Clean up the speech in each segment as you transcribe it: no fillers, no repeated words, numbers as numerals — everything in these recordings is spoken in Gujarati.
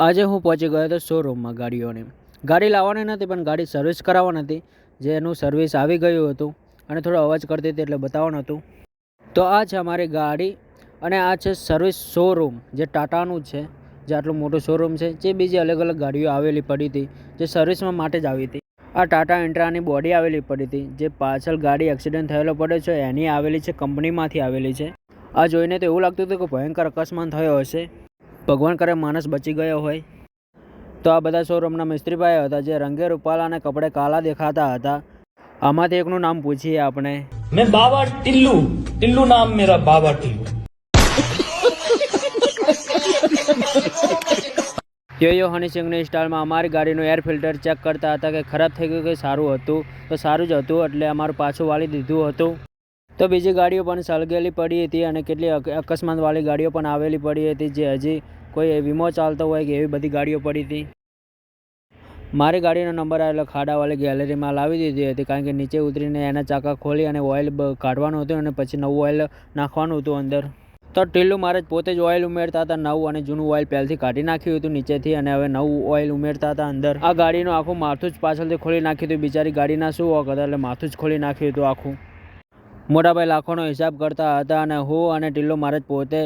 આજે હું પહોંચી ગયો હતો શોરૂમમાં ગાડીઓની. ગાડી લાવવાની નથી પણ ગાડી સર્વિસ કરાવવાની હતી, જેનું સર્વિસ આવી ગયું હતું અને થોડો અવાજ કરતી હતી એટલે બતાવવાનું હતું. તો આ છે અમારી ગાડી અને આ છે સર્વિસ શોરૂમ, જે ટાટાનું છે, જે આટલું મોટું શોરૂમ છે. જે બીજી અલગ અલગ ગાડીઓ આવેલી પડી હતી, જે સર્વિસમાં માટે જ આવી હતી. આ ટાટા ઇન્ટ્રાની બોડી આવેલી પડી હતી, જે પાછળ ગાડી એક્સિડન્ટ થયેલો પડ્યો છે એની આવેલી છે, કંપનીમાંથી આવેલી છે. આ જોઈને તો એવું લાગતું હતું કે ભયંકર અકસ્માત થયો હશે, ભગવાન કરે માણસ બચી ગયો હોય. તો આ બધા શોરૂમના મિસ્ત્રીભાઈ હતા, જે રંગે રૂપાલા અને કપડે કાલા દેખાતા હતા. આમાંથી એકનું નામ પૂછીએ આપણે. मैं बाबा टिल्लू, टिल्लू नाम मेरा बाबा टिल्लू. યો હની સિંગની સ્ટાઇલમાં અમારી ગાડીનું એર ફિલ્ટર ચેક કરતા હતા કે ખરાબ થઈ ગયું કે સારું હતું. તો સારું જ હતું એટલે અમારું પાછું વાળી દીધું હતું. તો બીજી ગાડીઓ પણ સળગેલી પડી હતી અને કેટલી અકસ્માતવાળી ગાડીઓ પણ આવેલી પડી હતી, જે હજી કોઈ વીમો ચાલતો હોય કે એવી બધી ગાડીઓ પડી હતી. મારી ગાડીનો નંબર આવેલો ખાડાવાળી ગેલેરીમાં લાવી દીધી હતી, કારણ કે નીચે ઉતરીને એના ચાકા ખોલી અને ઓઇલ કાઢવાનું હતું અને પછી નવું ઓઇલ નાખવાનું હતું અંદર. તો ટીલ્લુ મારે પોતે જ ઓઇલ ઉમેરતા હતા નવું, અને જૂનું ઓઇલ પહેલથી કાઢી નાખ્યું હતું નીચેથી અને હવે નવું ઓઇલ ઉમેરતા હતા અંદર. આ ગાડીનું આખું માથું જ પાછળથી ખોલી નાખ્યું હતું. બિચારી ગાડીના શું વોક હતા એટલે માથું જ ખોલી નાખ્યું હતું આખું. મોટાભાઈ લાખોનો હિસાબ કરતા હતા અને હું અને ટીલ્લુ મારે જ પોતે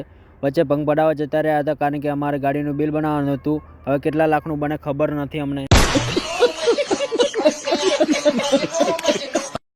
વચ્ચે ભંગ પડાવવા જતા રહ્યા હતા, કારણ કે અમારે ગાડીનું બિલ બનાવવાનું હતું. હવે કેટલા લાખનું બને ખબર નથી અમને.